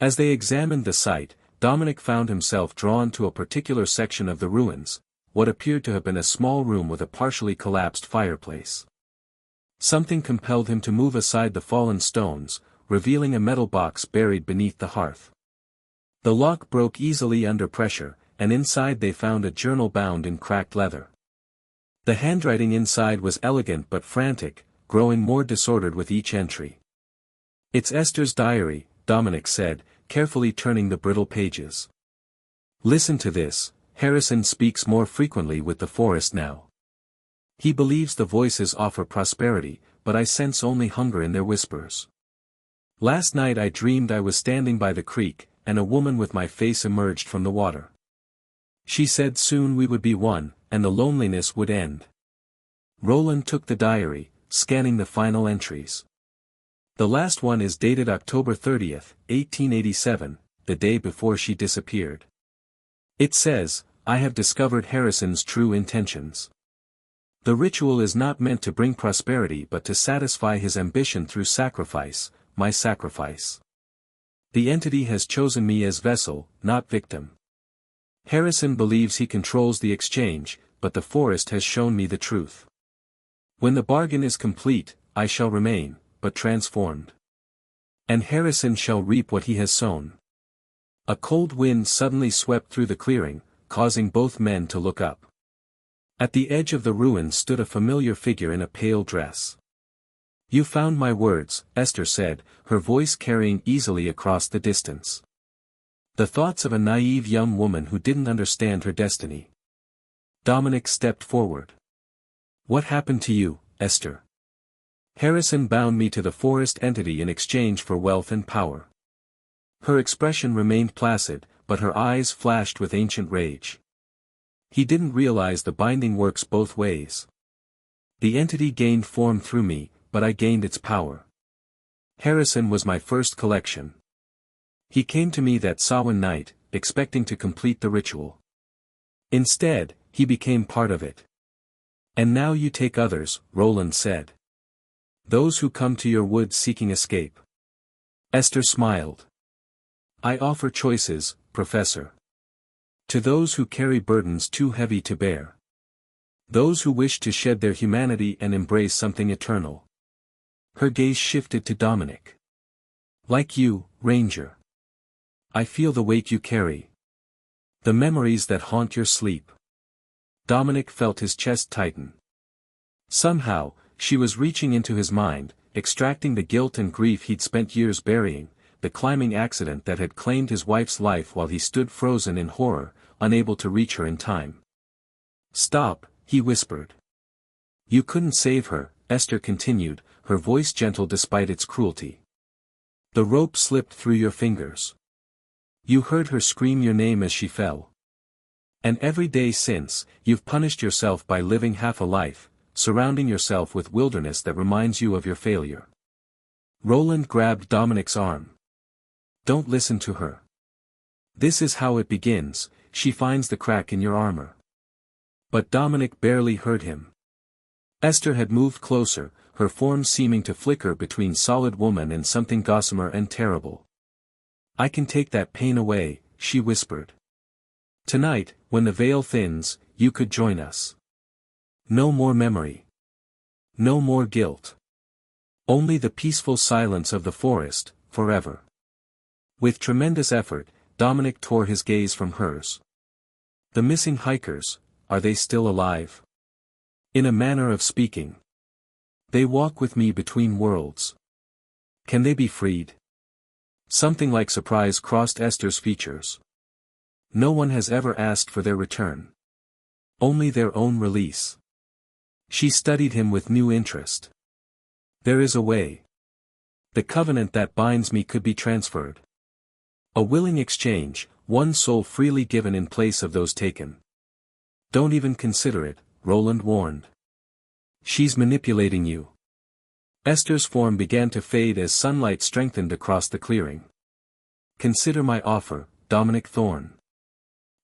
As they examined the site, Dominic found himself drawn to a particular section of the ruins, what appeared to have been a small room with a partially collapsed fireplace. Something compelled him to move aside the fallen stones, revealing a metal box buried beneath the hearth. The lock broke easily under pressure, and inside they found a journal bound in cracked leather. The handwriting inside was elegant but frantic, growing more disordered with each entry. "It's Esther's diary," Dominic said, carefully turning the brittle pages. "Listen to this. Harrison speaks more frequently with the forest now. He believes the voices offer prosperity, but I sense only hunger in their whispers. Last night I dreamed I was standing by the creek, and a woman with my face emerged from the water. She said soon we would be one, and the loneliness would end." Roland took the diary, scanning the final entries. The last one is dated October 30th, 1887, the day before she disappeared. It says, "I have discovered Harrison's true intentions. The ritual is not meant to bring prosperity but to satisfy his ambition through sacrifice, my sacrifice. The entity has chosen me as vessel, not victim. Harrison believes he controls the exchange, but the forest has shown me the truth. When the bargain is complete, I shall remain, but transformed. And Harrison shall reap what he has sown." A cold wind suddenly swept through the clearing, causing both men to look up. At the edge of the ruin stood a familiar figure in a pale dress. "You found my words," Esther said, her voice carrying easily across the distance. The thoughts of a naive young woman who didn't understand her destiny. Dominic stepped forward. "What happened to you, Esther?" "Harrison bound me to the forest entity in exchange for wealth and power." Her expression remained placid, but her eyes flashed with ancient rage. "He didn't realize the binding works both ways. The entity gained form through me, but I gained its power. Harrison was my first collection. He came to me that Samhain night, expecting to complete the ritual. Instead, he became part of it. And now you take others," Roland said. "Those who come to your woods seeking escape." Esther smiled. "I offer choices, Professor. To those who carry burdens too heavy to bear. Those who wish to shed their humanity and embrace something eternal." Her gaze shifted to Dominic. "Like you, Ranger. I feel the weight you carry. The memories that haunt your sleep." Dominic felt his chest tighten. Somehow, she was reaching into his mind, extracting the guilt and grief he'd spent years burying, the climbing accident that had claimed his wife's life while he stood frozen in horror, unable to reach her in time. "Stop," he whispered. "You couldn't save her," Esther continued, her voice gentle despite its cruelty. "The rope slipped through your fingers. You heard her scream your name as she fell. And every day since, you've punished yourself by living half a life, surrounding yourself with wilderness that reminds you of your failure." Roland grabbed Dominic's arm. "Don't listen to her. This is how it begins, she finds the crack in your armor." But Dominic barely heard him. Esther had moved closer, her form seeming to flicker between solid woman and something gossamer and terrible. "I can take that pain away," she whispered. "Tonight, when the veil thins, you could join us. No more memory. No more guilt. Only the peaceful silence of the forest, forever." With tremendous effort, Dominic tore his gaze from hers. "The missing hikers, are they still alive?" "In a manner of speaking. They walk with me between worlds. Can they be freed?" Something like surprise crossed Esther's features. "No one has ever asked for their return. Only their own release." She studied him with new interest. "There is a way. The covenant that binds me could be transferred. A willing exchange, one soul freely given in place of those taken." "Don't even consider it," Roland warned. "She's manipulating you." Esther's form began to fade as sunlight strengthened across the clearing. "Consider my offer, Dominic Thorne.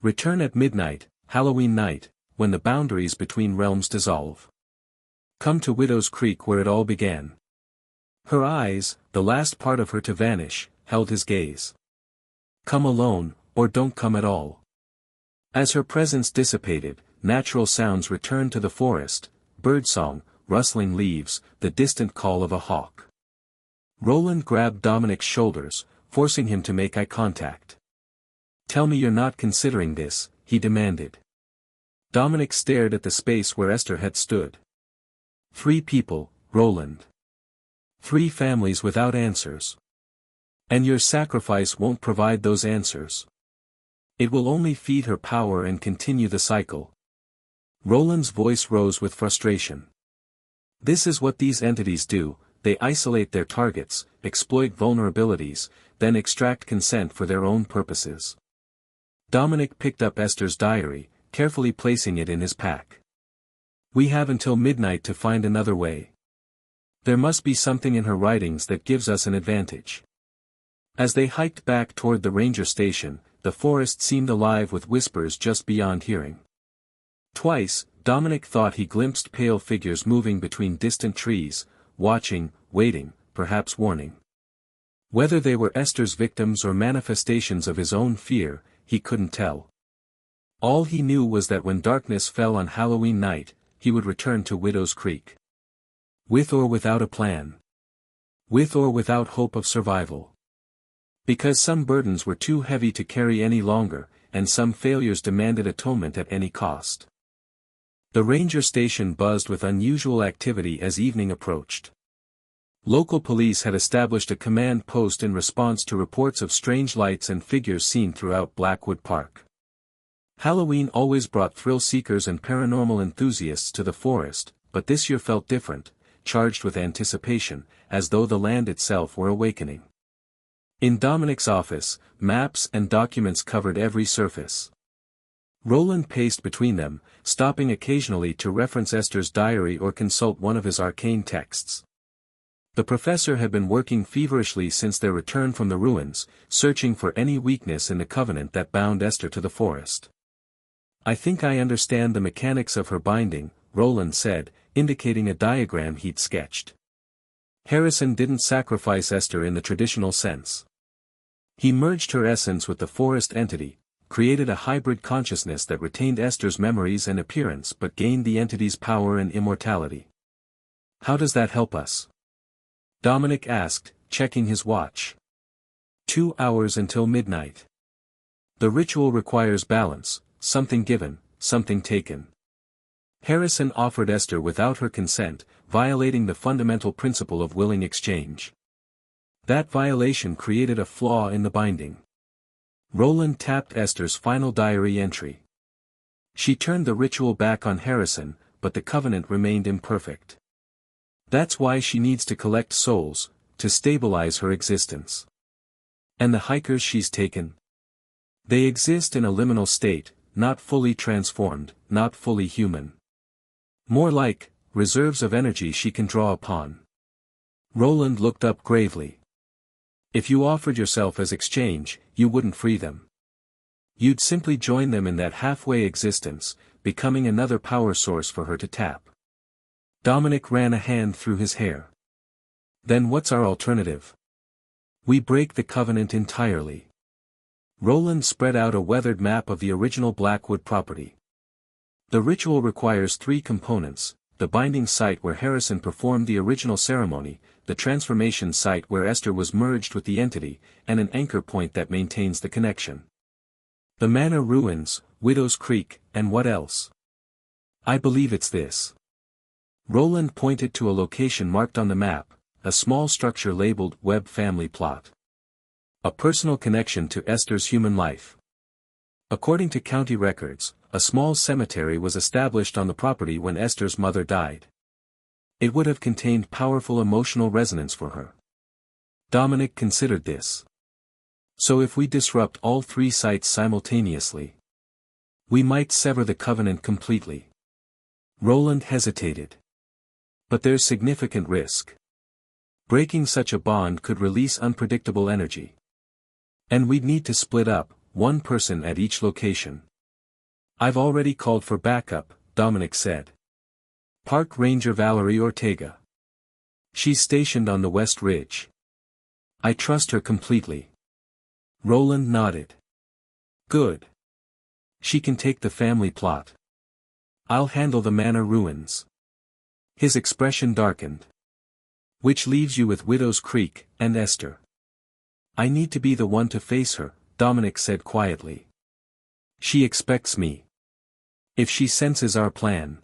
Return at midnight, Halloween night, when the boundaries between realms dissolve. Come to Widow's Creek where it all began." Her eyes, the last part of her to vanish, held his gaze. Come alone, or don't come at all. As her presence dissipated, natural sounds returned to the forest, birdsong, rustling leaves, the distant call of a hawk. Roland grabbed Dominic's shoulders, forcing him to make eye contact. "Tell me you're not considering this," he demanded. Dominic stared at the space where Esther had stood. 3 people, Roland. 3 families without answers. And your sacrifice won't provide those answers. It will only feed her power and continue the cycle. Roland's voice rose with frustration. This is what these entities do: they isolate their targets, exploit vulnerabilities, then extract consent for their own purposes. Dominic picked up Esther's diary, carefully placing it in his pack. "We have until midnight to find another way. There must be something in her writings that gives us an advantage." As they hiked back toward the ranger station, the forest seemed alive with whispers just beyond hearing. Twice, Dominic thought he glimpsed pale figures moving between distant trees, watching, waiting, perhaps warning. Whether they were Esther's victims or manifestations of his own fear, he couldn't tell. All he knew was that when darkness fell on Halloween night, he would return to Widow's Creek. With or without a plan. With or without hope of survival. Because some burdens were too heavy to carry any longer, and some failures demanded atonement at any cost. The ranger station buzzed with unusual activity as evening approached. Local police had established a command post in response to reports of strange lights and figures seen throughout Blackwood Park. Halloween always brought thrill-seekers and paranormal enthusiasts to the forest, but this year felt different, charged with anticipation, as though the land itself were awakening. In Dominic's office, maps and documents covered every surface. Roland paced between them, stopping occasionally to reference Esther's diary or consult one of his arcane texts. The professor had been working feverishly since their return from the ruins, searching for any weakness in the covenant that bound Esther to the forest. "I think I understand the mechanics of her binding," Roland said, indicating a diagram he'd sketched. "Harrison didn't sacrifice Esther in the traditional sense. He merged her essence with the forest entity, created a hybrid consciousness that retained Esther's memories and appearance but gained the entity's power and immortality." "How does that help us?" Dominic asked, checking his watch. 2 hours until midnight. The ritual requires balance, something given, something taken. Harrison offered Esther without her consent, violating the fundamental principle of willing exchange. That violation created a flaw in the binding. Roland tapped Esther's final diary entry. She turned the ritual back on Harrison, but the covenant remained imperfect. That's why she needs to collect souls, to stabilize her existence. And the hikers she's taken? They exist in a liminal state, not fully transformed, not fully human. More like, reserves of energy she can draw upon. Roland looked up gravely. If you offered yourself as exchange, you wouldn't free them. You'd simply join them in that halfway existence, becoming another power source for her to tap. Dominic ran a hand through his hair. Then what's our alternative? We break the covenant entirely. Roland spread out a weathered map of the original Blackwood property. The ritual requires 3 components: the binding site where Harrison performed the original ceremony, the transformation site where Esther was merged with the entity, and an anchor point that maintains the connection. The manor ruins, Widow's Creek, and what else? I believe it's this. Roland pointed to a location marked on the map, a small structure labeled Webb Family Plot. A personal connection to Esther's human life. According to county records, a small cemetery was established on the property when Esther's mother died. It would have contained powerful emotional resonance for her. Dominic considered this. So if we disrupt all 3 sites simultaneously, we might sever the covenant completely. Roland hesitated. But there's significant risk. Breaking such a bond could release unpredictable energy. And we'd need to split up, 1 person at each location. I've already called for backup, Dominic said. Park Ranger Valerie Ortega. She's stationed on the West Ridge. I trust her completely. Roland nodded. Good. She can take the family plot. I'll handle the manor ruins. His expression darkened. Which leaves you with Widow's Creek, and Esther. I need to be the one to face her, Dominic said quietly. She expects me. If she senses our plan,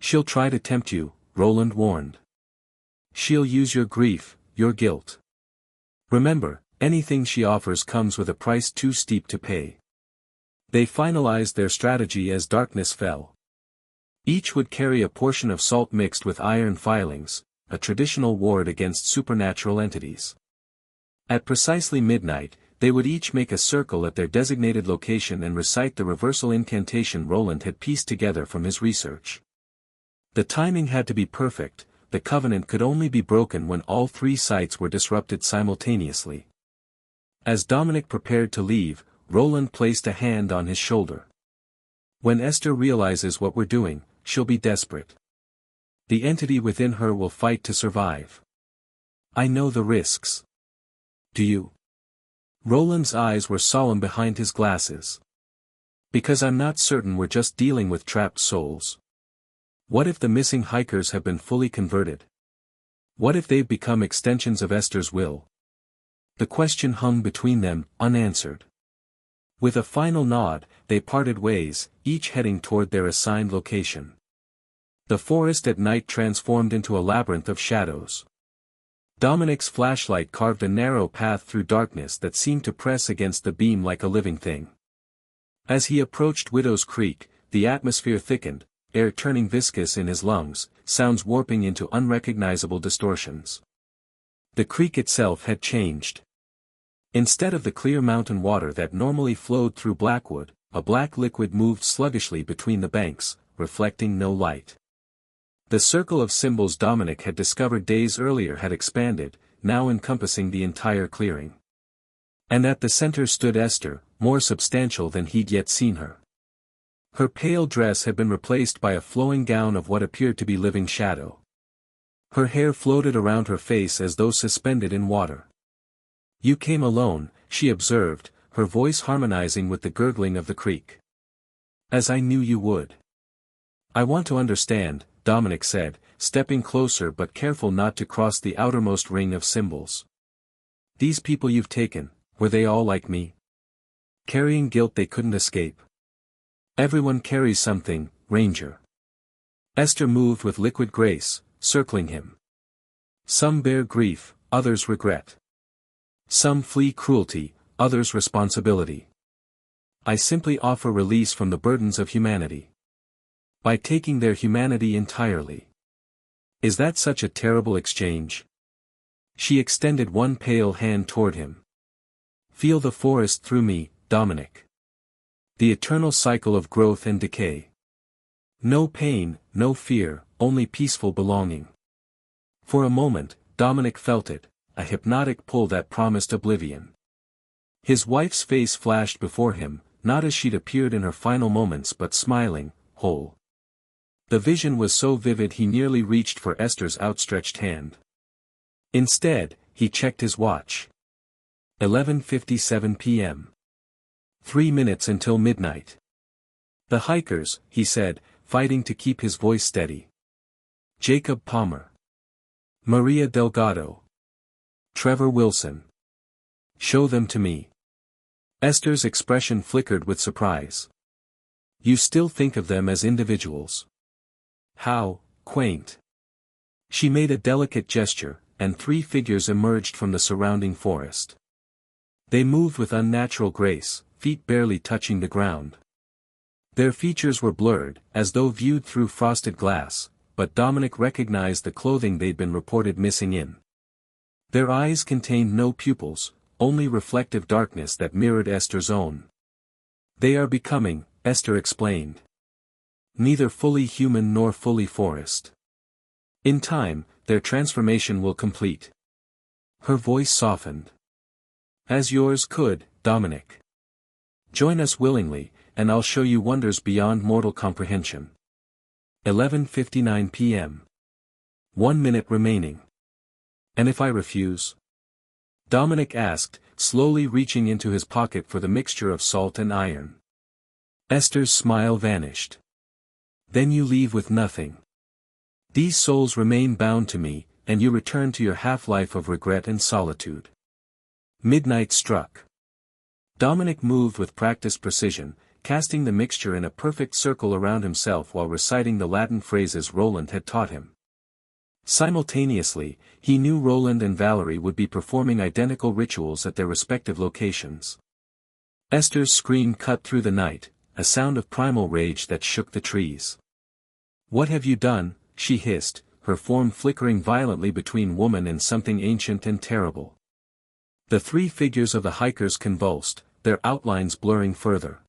she'll try to tempt you, Roland warned. She'll use your grief, your guilt. Remember, anything she offers comes with a price too steep to pay. They finalized their strategy as darkness fell. Each would carry a portion of salt mixed with iron filings, a traditional ward against supernatural entities. At precisely midnight, they would each make a circle at their designated location and recite the reversal incantation Roland had pieced together from his research. The timing had to be perfect. The covenant could only be broken when all three sites were disrupted simultaneously. As Dominic prepared to leave, Roland placed a hand on his shoulder. When Esther realizes what we're doing, she'll be desperate. The entity within her will fight to survive. I know the risks. Do you? Roland's eyes were solemn behind his glasses. Because I'm not certain we're just dealing with trapped souls. What if the missing hikers have been fully converted? What if they've become extensions of Esther's will? The question hung between them, unanswered. With a final nod, they parted ways, each heading toward their assigned location. The forest at night transformed into a labyrinth of shadows. Dominic's flashlight carved a narrow path through darkness that seemed to press against the beam like a living thing. As he approached Widow's Creek, the atmosphere thickened, air turning viscous in his lungs, sounds warping into unrecognizable distortions. The creek itself had changed. Instead of the clear mountain water that normally flowed through Blackwood, a black liquid moved sluggishly between the banks, reflecting no light. The circle of symbols Dominic had discovered days earlier had expanded, now encompassing the entire clearing. And at the center stood Esther, more substantial than he'd yet seen her. Her pale dress had been replaced by a flowing gown of what appeared to be living shadow. Her hair floated around her face as though suspended in water. You came alone, she observed, her voice harmonizing with the gurgling of the creek. As I knew you would. I want to understand, Dominic said, stepping closer but careful not to cross the outermost ring of symbols. These people you've taken, were they all like me? Carrying guilt they couldn't escape. Everyone carries something, Ranger. Esther moved with liquid grace, circling him. Some bear grief, others regret. Some flee cruelty, others responsibility. I simply offer release from the burdens of humanity. By taking their humanity entirely. Is that such a terrible exchange? She extended one pale hand toward him. Feel the forest through me, Dominic. The eternal cycle of growth and decay. No pain, no fear, only peaceful belonging. For a moment, Dominic felt it, a hypnotic pull that promised oblivion. His wife's face flashed before him, not as she'd appeared in her final moments but smiling, whole. The vision was so vivid he nearly reached for Esther's outstretched hand. Instead, he checked his watch. 11:57 p.m. 3 minutes until midnight. The hikers, he said, fighting to keep his voice steady. Jacob Palmer. Maria Delgado. Trevor Wilson. Show them to me. Esther's expression flickered with surprise. You still think of them as individuals. How quaint. She made a delicate gesture, and 3 figures emerged from the surrounding forest. They moved with unnatural grace, feet barely touching the ground. Their features were blurred, as though viewed through frosted glass, but Dominic recognized the clothing they'd been reported missing in. Their eyes contained no pupils, only reflective darkness that mirrored Esther's own. They are becoming, Esther explained. Neither fully human nor fully forest. In time, their transformation will complete. Her voice softened. As yours could, Dominic. Join us willingly, and I'll show you wonders beyond mortal comprehension. 11:59 p.m. 1 minute remaining. And if I refuse? Dominic asked, slowly reaching into his pocket for the mixture of salt and iron. Esther's smile vanished. Then you leave with nothing. These souls remain bound to me, and you return to your half-life of regret and solitude. Midnight struck. Dominic moved with practiced precision, casting the mixture in a perfect circle around himself while reciting the Latin phrases Roland had taught him. Simultaneously, he knew Roland and Valerie would be performing identical rituals at their respective locations. Esther's scream cut through the night, a sound of primal rage that shook the trees. "What have you done?" she hissed, her form flickering violently between woman and something ancient and terrible. The three figures of the hikers convulsed, their outlines blurring further.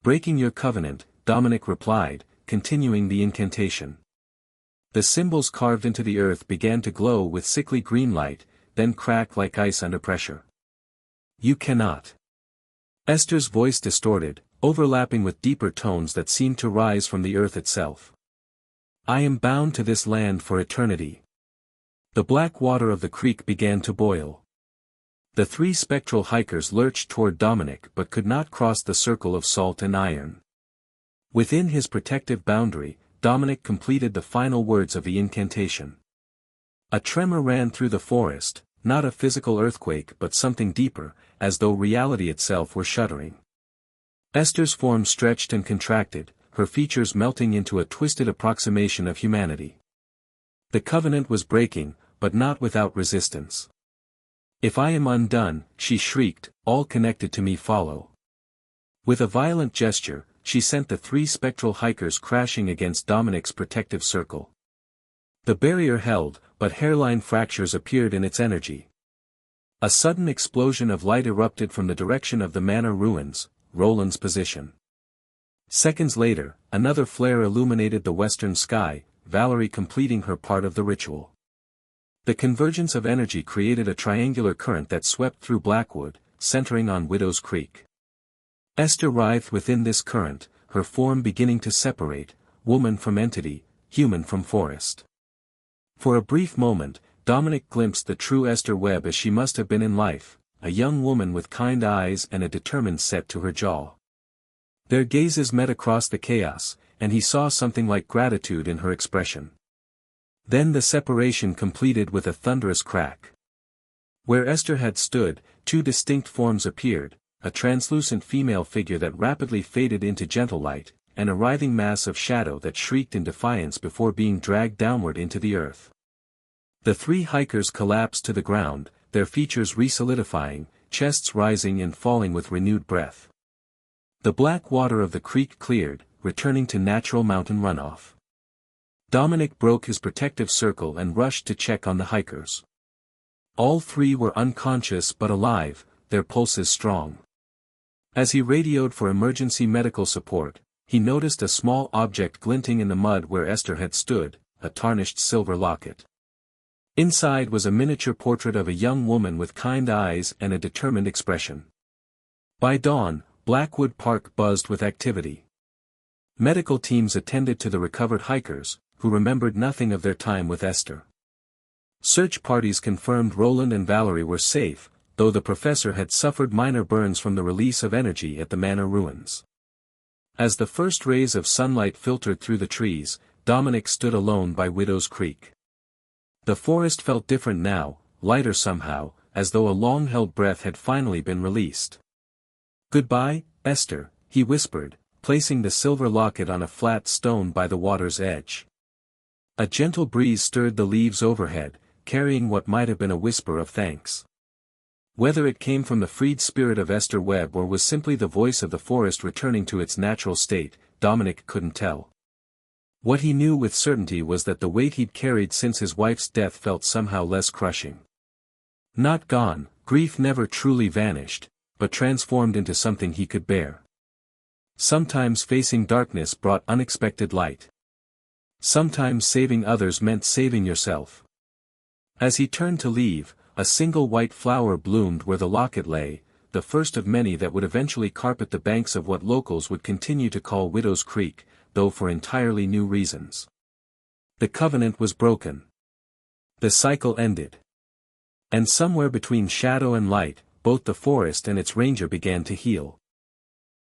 "Breaking your covenant," Dominic replied, continuing the incantation. The symbols carved into the earth began to glow with sickly green light, then crack like ice under pressure. "You cannot." Esther's voice distorted, overlapping with deeper tones that seemed to rise from the earth itself. "I am bound to this land for eternity." The black water of the creek began to boil. The three spectral hikers lurched toward Dominic but could not cross the circle of salt and iron. Within his protective boundary, Dominic completed the final words of the incantation. A tremor ran through the forest, not a physical earthquake but something deeper, as though reality itself were shuddering. Esther's form stretched and contracted, her features melting into a twisted approximation of humanity. The covenant was breaking, but not without resistance. "If I am undone," she shrieked, "all connected to me follow." With a violent gesture, she sent the three spectral hikers crashing against Dominic's protective circle. The barrier held, but hairline fractures appeared in its energy. A sudden explosion of light erupted from the direction of the manor ruins, Roland's position. Seconds later, another flare illuminated the western sky, Valerie completing her part of the ritual. The convergence of energy created a triangular current that swept through Blackwood, centering on Widow's Creek. Esther writhed within this current, her form beginning to separate, woman from entity, human from forest. For a brief moment, Dominic glimpsed the true Esther Webb as she must have been in life, a young woman with kind eyes and a determined set to her jaw. Their gazes met across the chaos, and he saw something like gratitude in her expression. Then the separation completed with a thunderous crack. Where Esther had stood, two distinct forms appeared, a translucent female figure that rapidly faded into gentle light, and a writhing mass of shadow that shrieked in defiance before being dragged downward into the earth. The three hikers collapsed to the ground, their features re-solidifying, chests rising and falling with renewed breath. The black water of the creek cleared, returning to natural mountain runoff. Dominic broke his protective circle and rushed to check on the hikers. All three were unconscious but alive, their pulses strong. As he radioed for emergency medical support, he noticed a small object glinting in the mud where Esther had stood, a tarnished silver locket. Inside was a miniature portrait of a young woman with kind eyes and a determined expression. By dawn, Blackwood Park buzzed with activity. Medical teams attended to the recovered hikers, who remembered nothing of their time with Esther. Search parties confirmed Roland and Valerie were safe, though the professor had suffered minor burns from the release of energy at the manor ruins. As the first rays of sunlight filtered through the trees, Dominic stood alone by Widow's Creek. The forest felt different now, lighter somehow, as though a long-held breath had finally been released. "Goodbye, Esther," he whispered, placing the silver locket on a flat stone by the water's edge. A gentle breeze stirred the leaves overhead, carrying what might have been a whisper of thanks. Whether it came from the freed spirit of Esther Webb or was simply the voice of the forest returning to its natural state, Dominic couldn't tell. What he knew with certainty was that the weight he'd carried since his wife's death felt somehow less crushing. Not gone, grief never truly vanished, but transformed into something he could bear. Sometimes facing darkness brought unexpected light. Sometimes saving others meant saving yourself. As he turned to leave, a single white flower bloomed where the locket lay, the first of many that would eventually carpet the banks of what locals would continue to call Widow's Creek, though for entirely new reasons. The covenant was broken. The cycle ended. And somewhere between shadow and light, both the forest and its ranger began to heal.